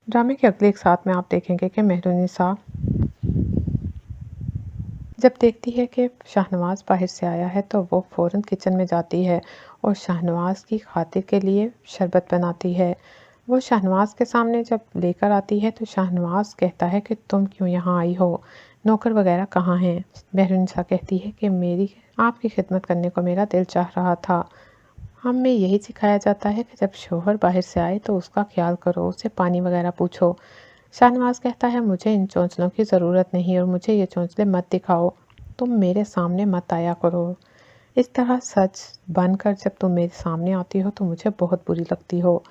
ड्रामे के अगले एक साथ में आप देखेंगे कि मेहरुनिसा जब देखती है कि शाहनवाज़ बाहर से आया है तो वो फ़ौरन किचन में जाती है और शाहनवाज़ की खातिर के लिए शरबत बनाती है। वो शाहनवाज़ के सामने जब लेकर आती है तो शाहनवाज़ कहता है कि तुम क्यों यहाँ आई हो, नौकर वगैरह कहाँ हैं। मेहरुनिसा कहती है कि मेरी आपकी खिदमत करने को मेरा दिल चाह रहा था। हमें यही सिखाया जाता है कि जब शौहर बाहर से आए तो उसका ख्याल करो, उसे पानी वगैरह पूछो। शाहनवाज़ कहता है मुझे इन चौंचलों की ज़रूरत नहीं और मुझे ये चौंचले मत दिखाओ, तुम मेरे सामने मत आया करो। इस तरह सच बनकर जब तुम मेरे सामने आती हो तो मुझे बहुत बुरी लगती हो।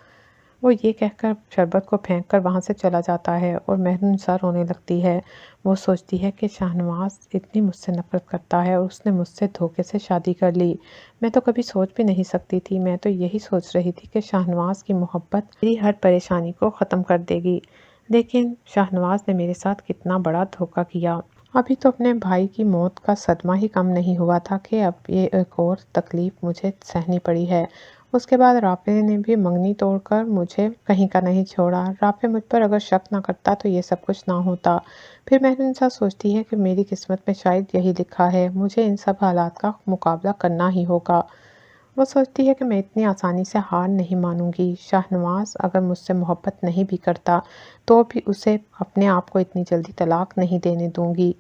वो ये कहकर शरबत को फेंक कर वहाँ से चला जाता है और मेहरुनिसा रोने लगती है। वो सोचती है कि शाहनवाज़ इतनी मुझसे नफ़रत करता है और उसने मुझसे धोखे से शादी कर ली। मैं तो कभी सोच भी नहीं सकती थी, मैं तो यही सोच रही थी कि शाहनवाज़ की मोहब्बत मेरी हर परेशानी को ख़त्म कर देगी। लेकिन शाहनवाज़ ने मेरे साथ कितना बड़ा धोखा किया। अभी तो अपने भाई की मौत का सदमा ही कम नहीं हुआ था कि अब ये एक और तकलीफ़ मुझे सहनी पड़ी है। उसके बाद राफे ने भी मंगनी तोड़कर मुझे कहीं का नहीं छोड़ा। राफे मुझ पर अगर शक ना करता तो ये सब कुछ ना होता। फिर मेहरुनिसा सोचती है कि मेरी किस्मत में शायद यही लिखा है, मुझे इन सब हालात का मुकाबला करना ही होगा। वो सोचती है कि मैं इतनी आसानी से हार नहीं मानूंगी। शाहनवाज़ अगर मुझसे मोहब्बत नहीं भी करता तो भी उसे अपने आप को इतनी जल्दी तलाक नहीं देने दूंगी।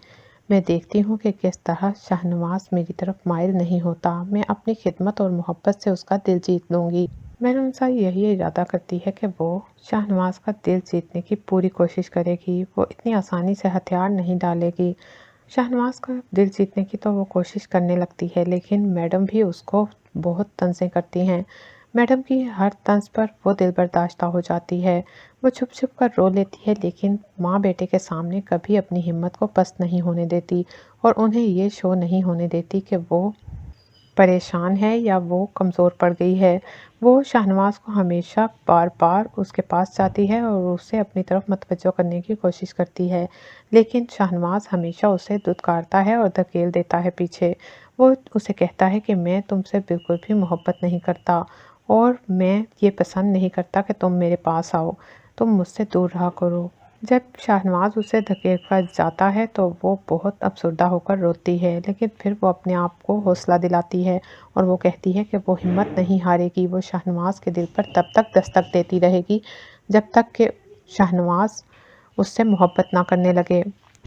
मैं देखती हूँ कि किस तरह शाहनवाज़ मेरी तरफ माइल नहीं होता। मैं अपनी खिदमत और मोहब्बत से उसका दिल जीत लूँगी। मेहरुनिसा यही इरादा करती है कि वो शाहनवाज़ का दिल जीतने की पूरी कोशिश करेगी। वो इतनी आसानी से हथियार नहीं डालेगी। शाहनवाज़ का दिल जीतने की तो वो कोशिश करने लगती है, लेकिन मैडम भी उसको बहुत तंज़ें करती हैं। मैडम की हर तंज़ पर वो दिल बर्दाश्त हो जाती है। वो छुप छुप कर रो लेती है, लेकिन माँ बेटे के सामने कभी अपनी हिम्मत को पस्त नहीं होने देती और उन्हें ये शो नहीं होने देती कि वो परेशान है या वो कमज़ोर पड़ गई है। वो शाहनवाज़ को हमेशा बार बार उसके पास जाती है और उसे अपनी तरफ मतवज्जो करने की कोशिश करती है, लेकिन शाहनवाज़ हमेशा उसे दुत्कारता है और धकेल देता है पीछे। वो उसे कहता है कि मैं तुमसे बिल्कुल भी मोहब्बत नहीं करता और मैं ये पसंद नहीं करता कि तुम मेरे पास आओ, तुम मुझसे दूर रहा करो। जब शाहनवाज़ उसे धकेल कर जाता है तो वो बहुत अफसरदा होकर रोती है, लेकिन फिर वो अपने आप को हौसला दिलाती है और वो कहती है कि वो हिम्मत नहीं हारेगी। वो शाहनवाज़ के दिल पर तब तक दस्तक देती रहेगी जब तक कि शाहनवाज़ उससे मोहब्बत ना करने लगे।